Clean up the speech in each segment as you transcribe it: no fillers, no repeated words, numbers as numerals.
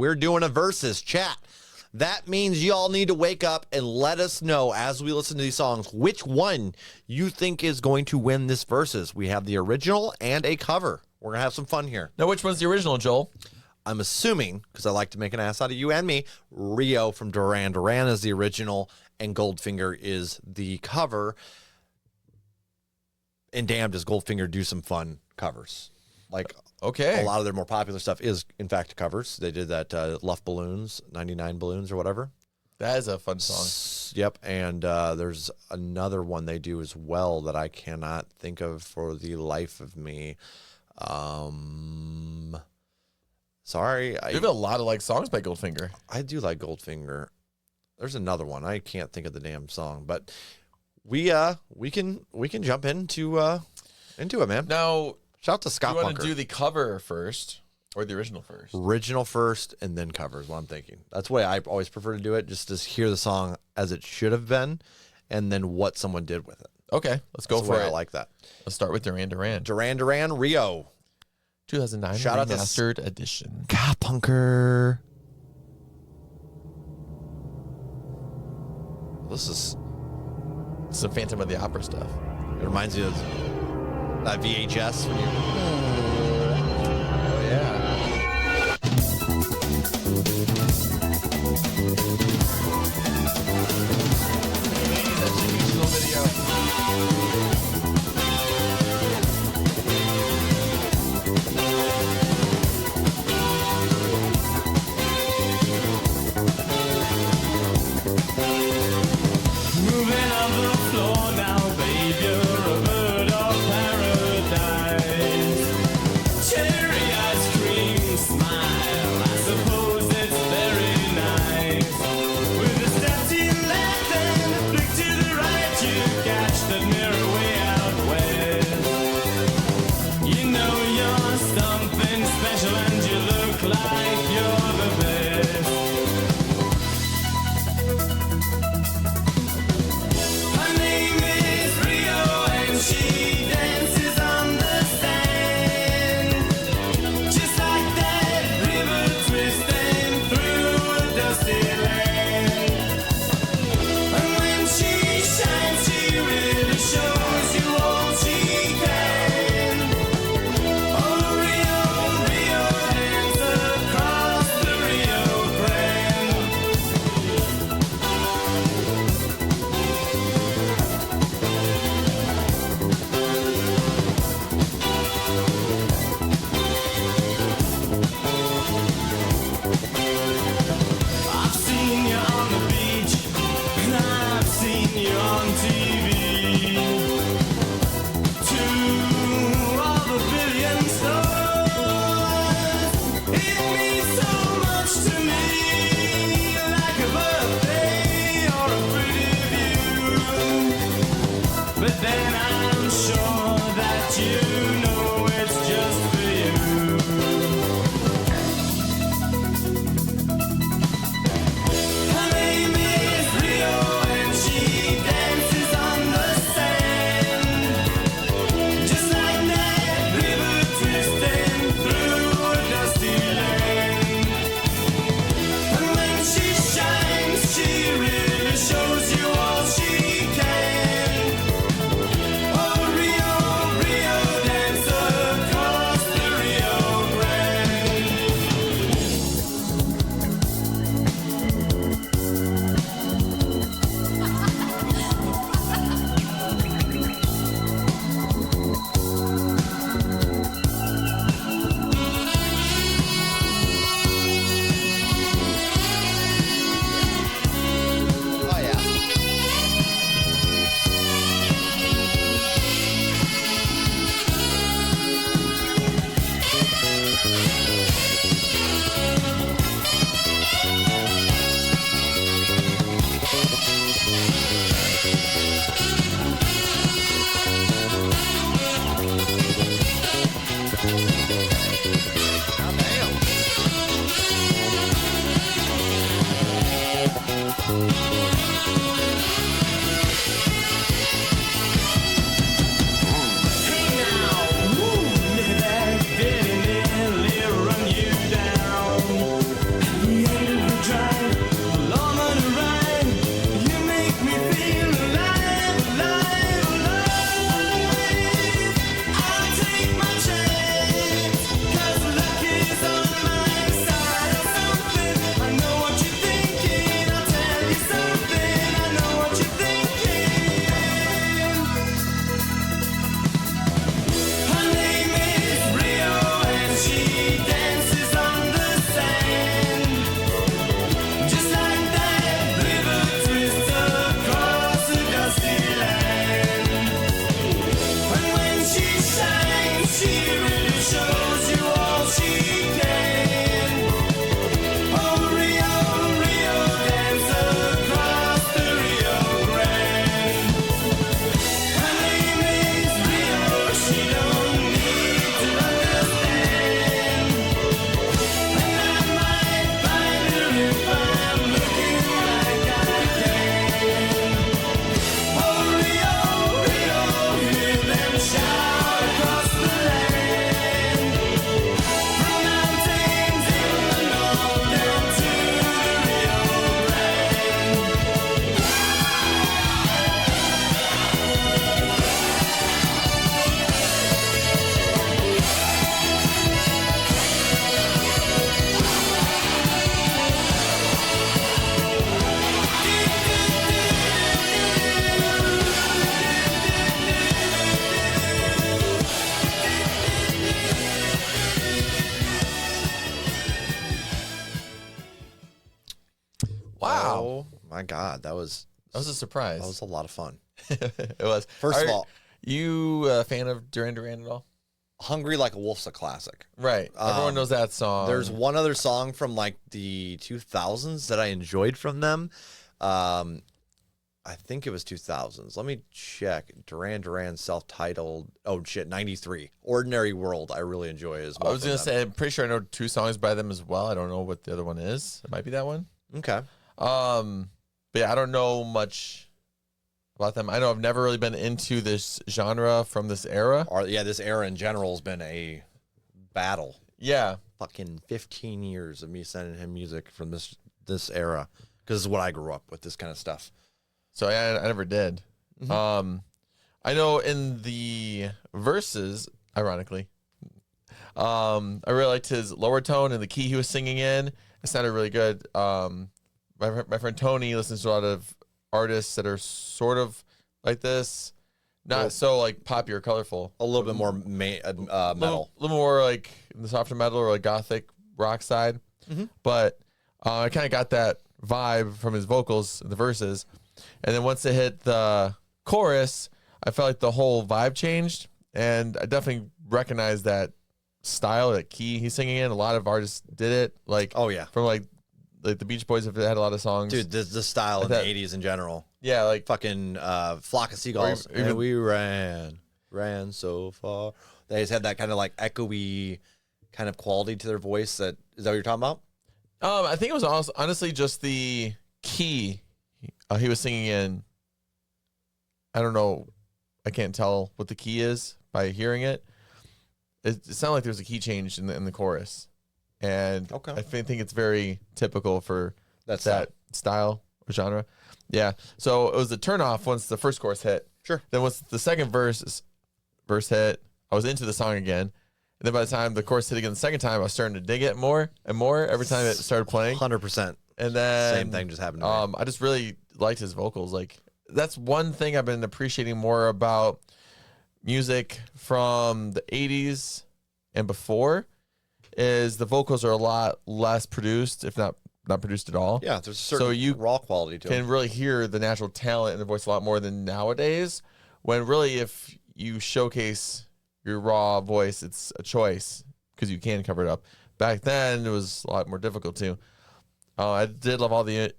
We're doing a versus chat. That means y'all need to wake up and let us know as we listen to these songs which one you think is going to win this versus. We have the original and a cover. We're going to have some fun here. Now, which one's the original, Joel? I'm assuming, because I like to make an ass out of you and me, Rio from Duran. Duran is the original and Goldfinger is the cover. And damn, does Goldfinger do some fun covers. Like, okay, a lot of their more popular stuff is, in fact, covers. They did that Luff Balloons, 99 Balloons or whatever. That is a fun song. Yep, and there's another one they do as well that I cannot think of for the life of me. Sorry. You have a lot of like songs by Goldfinger. I do like Goldfinger. There's another one. I can't think of the damn song, but we can jump into it, man. Now, shout out to Scott. Do you want Bunker. to do the cover first or the original first? Original first and then cover is what I'm thinking. That's the way I always prefer to do it, just to hear the song as it should have been and then what someone did with it. Okay, let's go for it. I like that. Let's start with Duran Duran. Duran Duran, Rio. 2009 Shout out to remastered edition. Scott Bunker. This is some Phantom of the Opera stuff. It reminds you of that VHS when you... Oh, yeah. That's a musical video. Rio Wow. Oh my God, that was That was a surprise. That was a lot of fun. It was. First of all, you a fan of Duran Duran at all? "Hungry Like a Wolf's" a classic. Right. Everyone knows that song. There's one other song from like the 2000s that I enjoyed from them. I think it was 2000s. Let me check. Duran Duran self-titled. Oh shit, 93. "Ordinary World." I really enjoy as well. I was gonna say, I'm pretty sure I know 2 songs by them as well. I don't know what the other one is. It might be that one. Okay. But yeah, I don't know much about them. I know I've never really been into this genre from this era. Yeah, this era in general has been a battle. Yeah. Fucking 15 years of me sending him music from this era, because this is what I grew up with, this kind of stuff. So I never did. I know in the verses, ironically, I really liked his lower tone and the key he was singing in. It sounded really good. My friend Tony listens to a lot of artists that are sort of like this, not so like poppy or colorful. A little bit more metal. A little more like the softer metal or like gothic rock side. But I kind of got that vibe from his vocals in the verses. And then once it hit the chorus, I felt like the whole vibe changed. And I definitely recognized that style, that key he's singing in. A lot of artists did it. Like, Oh, yeah. From like the Beach Boys have had a lot of songs. Dude, the style in the 80s in general. Yeah, like Fucking Flock of Seagulls. Or even- And we ran so far. They just had that kind of like echoey kind of quality to their voice. Is that what you're talking about? I think it was honestly just the key he was singing in. I don't know. I can't tell what the key is by hearing it. It sounded like there was a key change in the chorus, and Okay. I think it's very typical for That's that style or genre. Yeah. So it was a turnoff once the first chorus hit. Sure. Then once the second verse hit, I was into the song again. And then by the time the chorus hit again the second time, I was starting to dig it more and more every time it started playing. 100%. And then Same thing just happened to me. I just really liked his vocals. Like, that's one thing I've been appreciating more about music from the 80s and before, is the vocals are a lot less produced, if not produced at all. Yeah, there's a certain raw quality to Can it. really hear the natural talent in the voice a lot more than nowadays, when really if you showcase your raw voice, it's a choice because you can cover it up. Back then, it was a lot more difficult too. I did love all the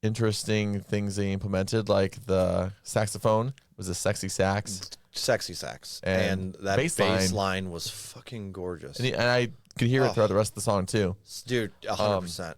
interesting things they implemented, like the saxophone was a sexy sax. Sexy sax. And that bass bass line. line was fucking gorgeous. And I could hear it Oh. throughout the rest of the song too. Dude, 100%.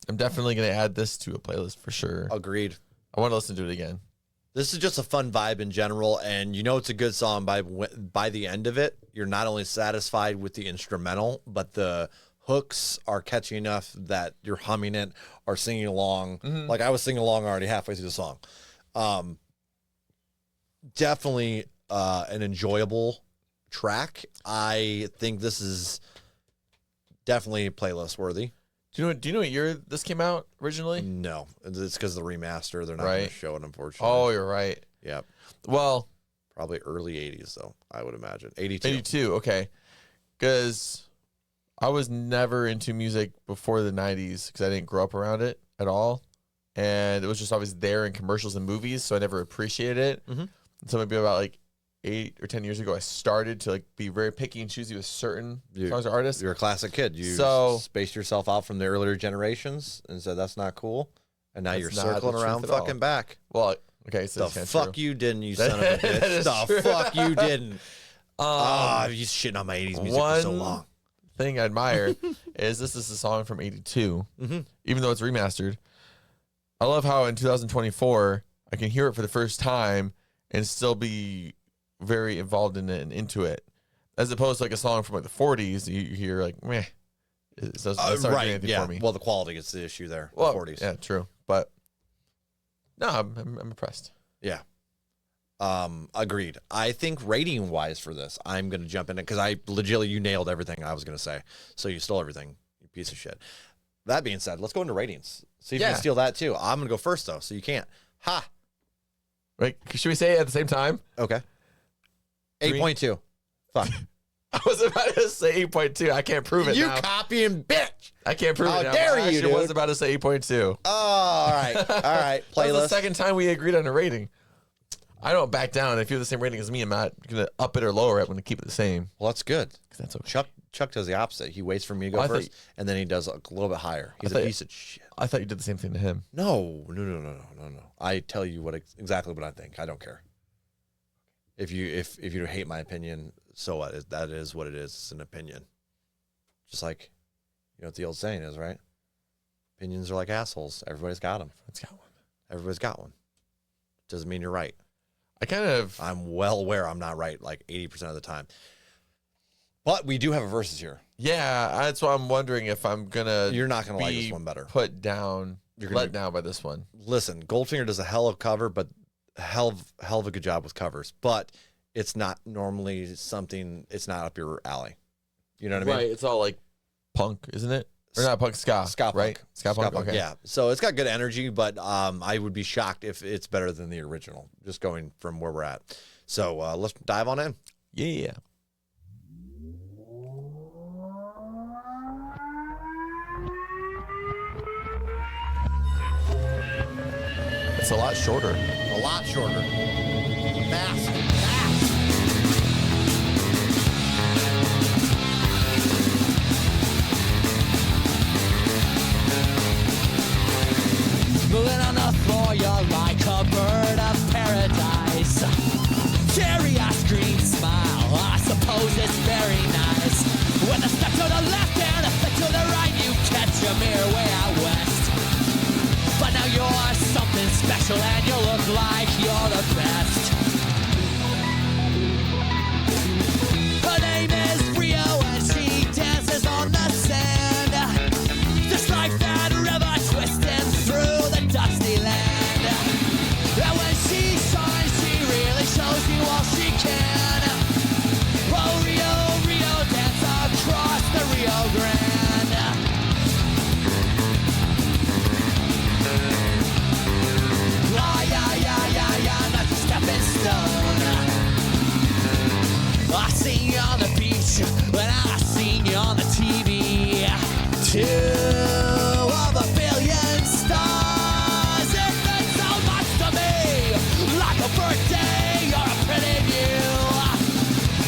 I'm definitely going to add this to a playlist for sure. Agreed. I want to listen to it again. This is just a fun vibe in general, and you know it's a good song by the end of it. You're not only satisfied with the instrumental, but the hooks are catchy enough that you're humming it or singing along. Like I was singing along already halfway through the song. Definitely an enjoyable track. I think this is definitely playlist worthy. Do you know what year this came out originally? No, it's because of the remaster. They're not going Right. to show it, unfortunately. Oh, you're right. Yep. Well, Probably early 80s, though, I would imagine. 82. 82, okay. Because I was never into music before the 90s because I didn't grow up around it at all. And it was just always there in commercials and movies, so I never appreciated it. Mhm. So maybe about like 8 or 10 years ago, I started to like be very picky and choosy with certain songs or artists. You're a classic kid. You So- spaced yourself out from the earlier generations and said that's not cool. And now That's you're not the circling truth around at all. fucking back. Well, okay, so The that's kinda fuck true. you didn't, you son of a That bitch. is The true. fuck you didn't. You shitting on my 80s music for so One long. thing I admire is this is a song from 82, even though it's remastered. I love how in 2024, I can hear it for the first time and still be very involved in it and into it. As opposed to like a song from like the 40s, you hear like, meh. It doesn't it's not doing Right, anything yeah. for me. Well, the quality is the issue there. Well, the 40s. yeah, true. But no, I'm impressed. Yeah. Agreed. I think rating wise for this, I'm going to jump in it because you nailed everything I was going to say. So you stole everything, you piece of shit. That being said, let's go into ratings. See if you Yeah. can steal that too. I'm going to go first though, so you can't. Ha. Right? Should we say it at the same time? Okay. Three. 8.2. Fuck. I was about to say 8.2. I can't prove it You now. copying bitch. I can't prove How it now. dare I you, actually was dude. about to say 8.2. Oh, all right. All right. That was the Playlist. second time we agreed on a rating. I don't back down. If you have the same rating as me, I'm not going to up it or lower it. I'm going to keep it the same. Well, that's good. 'Cause that's okay. Chuck does the opposite. He waits for me to go Oh, I first, thought- and then he does a little bit higher. He's a thought- piece of shit. I thought you did the same thing to him. No. I tell you exactly what I think. I don't care. If you hate my opinion, so what? That is what it is. It's an opinion. Just like, you know what the old saying is, right? Opinions are like assholes. Everybody's got them. Everybody's got one. Doesn't mean you're right. I'm well aware I'm not right like 80% of the time. But we do have a versus here. Yeah, that's why I'm wondering if I'm going to. You're not going to like this one better. Put down. You're let down by this one. Listen, Goldfinger does a hell of a cover, but hell of a good job with covers. But it's not normally something. It's not up your alley. You know what I mean? Right. It's all like punk, isn't it? Or not punk, ska. Ska punk. Right? Ska punk. Okay. Yeah. So it's got good energy, but I would be shocked if it's better than the original, just going from where we're at. So let's dive on in. Yeah. It's a lot shorter. A lot shorter. Fast. Moving on the floor, you're like a bird of paradise. Cherry ice cream smile, I suppose it's very nice. With a step to the left and a step to the right, you catch your mirror way out west. But now you're something special and you look like you're the best. Her name is Rio and she dances on the sand. Just like that river twisting through the dusty land. And when she shines, she really shows you all she can. Oh, Rio, Rio, dance across the Rio Grande. Not a stepping stone. I seen you on the beach when I seen you on the TV. 2 of a billion stars. It meant so much to me, like a birthday or a pretty view.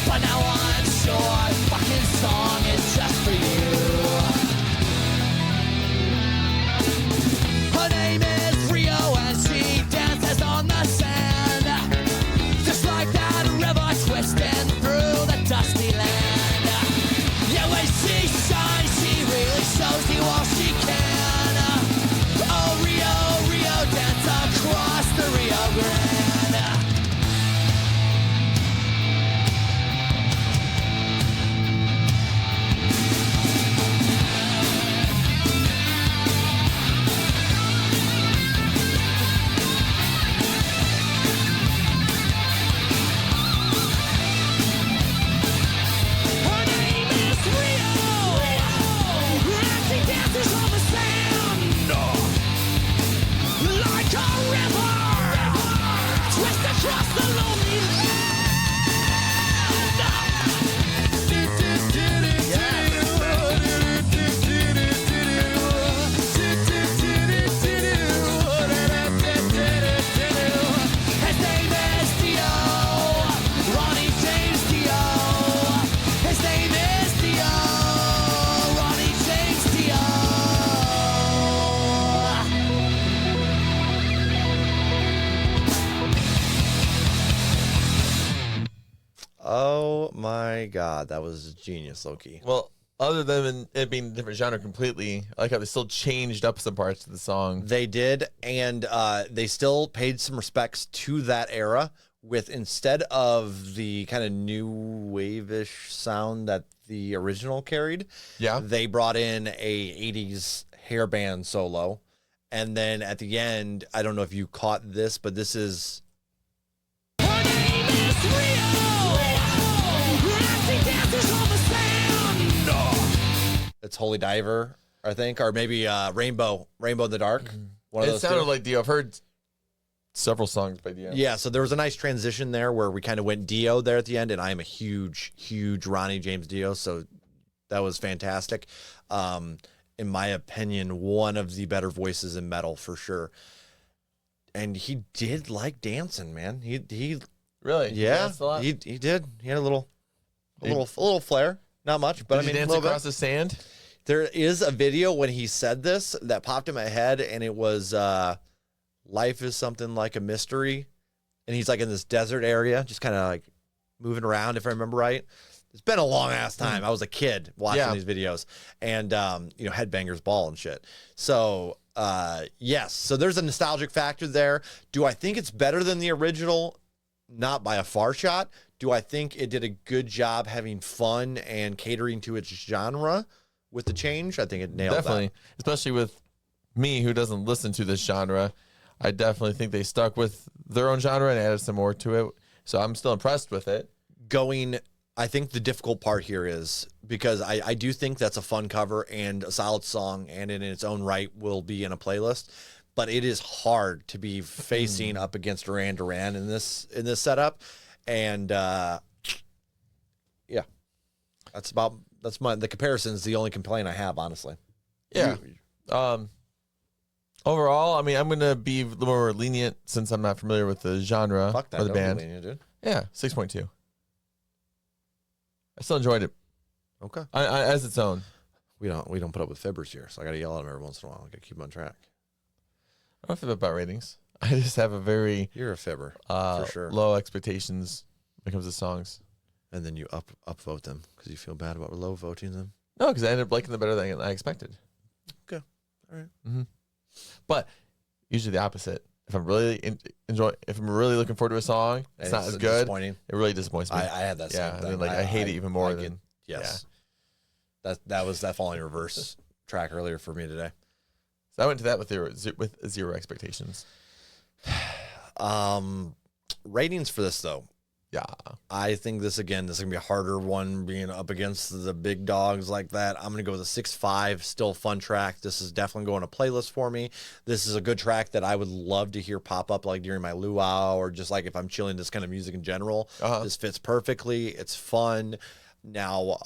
But now I'm sure fucking song is just for you. Her name is Rio and she dances on the sand. Just like that river twisting through the dusty land. Yeah, when she shines, she really shows you all she can. Oh, Rio, Rio, dance across the Rio Grande. Her name is Rio, and she dances on the sand like a river, twist across the lonely land. His name is Dio, Ronnie James Dio. His name is Dio, Ronnie James Dio. Oh my God, that was genius, Loki. Well, other than it being a different genre completely, I like how they still changed up some parts of the song. They did, and they still paid some respects to that era with, instead of the kind of new wave-ish sound that the original carried, Yeah. they brought in a 80s hairband solo. And then at the end, I don't know if you caught this, but this is Her name is Rio, and she dances on the sand. it's Holy Diver, I think, or maybe Rainbow in the Dark. One of It those sounded two. like Dio. I've heard several songs by Dio. Yeah, so there was a nice transition there where we kind of went Dio there at the end, and I am a huge, huge Ronnie James Dio, so that was fantastic. In my opinion, one of the better voices in metal for sure. And he did like dancing, man. He Really? yeah, Danced a lot? he did. He had a little flair, not much, but Did I mean, he a dance little across bit. the sand? There is a video when he said this that popped in my head, and it was life is something like a mystery. And he's like in this desert area, just kind of like moving around, if I remember right. It's been a long ass time. I was a kid watching these videos, and Headbangers Ball and shit. So yes, so there's a nostalgic factor there. Do I think it's better than the original? Not by a far shot. Do I think it did a good job having fun and catering to its genre with the change? I think it nailed Definitely, that. especially with me who doesn't listen to this genre. I definitely think they stuck with their own genre and added some more to it. So I'm still impressed with it. I think the difficult part here is because I do think that's a fun cover and a solid song, and in its own right will be in a playlist. But it is hard to be facing up against Duran Duran in this setup, and the comparison is the only complaint I have, honestly. Yeah. Overall, I mean, I'm gonna be a little more lenient since I'm not familiar with the genre Fuck that, or the don't be band. lenient, dude. Yeah, 6.2. I still enjoyed it Okay. as its own. We don't put up with fibbers here, so I gotta yell at them every once in a while. I gotta keep them on track. I don't feel about ratings. I just have a very You're a fibber for sure. low expectations when it comes to songs. And then you upvote them because you feel bad about low voting them. No, because I ended up liking them better than I expected. Okay, all right. Mm-hmm. But usually the opposite. If I'm really if I'm really looking forward to a song, it's not as good. Disappointing. It really disappoints me. I had that same yeah, thing. and then I hate it even more I than yes. That was that falling reverse track earlier for me today. So I went to that with zero expectations. Ratings for this though. Yeah. I think this is gonna be a harder one being up against the big dogs like that. I'm gonna go with a 6.5. Still a fun track. This is definitely going to playlist for me. This is a good track that I would love to hear pop up like during my luau or just like if I'm chilling this kind of music in general. This fits perfectly. It's fun. Now,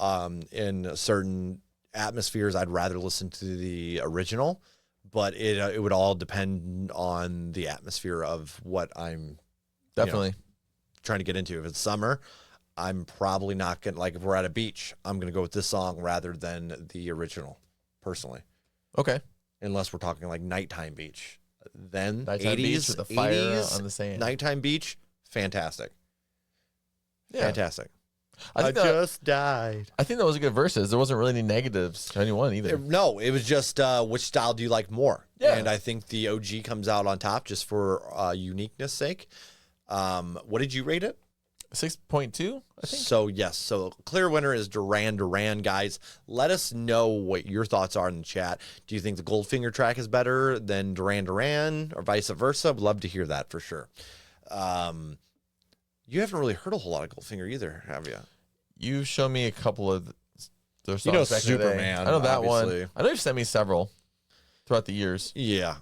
in certain atmospheres, I'd rather listen to the original, but it would all depend on the atmosphere of what I'm Definitely. trying to get into. If it's summer, I'm probably not gonna, like if we're at a beach, I'm gonna go with this song rather than the original, personally. Okay. Unless we're talking like nighttime beach. Then Nighttime 80s beach with the fire 80s, on the sand. Nighttime beach, fantastic. Yeah. Fantastic. I just died. think that was a good verses. There wasn't really any negatives to anyone either. No, it was just which style do you like more? Yeah. And I think the OG comes out on top just for uniqueness sake. What did you rate it? 6.2, I think. So yes, so clear winner is Duran Duran, guys. Let us know what your thoughts are in the chat. Do you think the Goldfinger track is better than Duran Duran or vice versa? Would love to hear that for sure. You haven't really heard a whole lot of Goldfinger either, have you? You showed me a couple of their songs You know back in the day. Superman, I know that obviously. one. I know you've sent me several throughout the years. Yeah.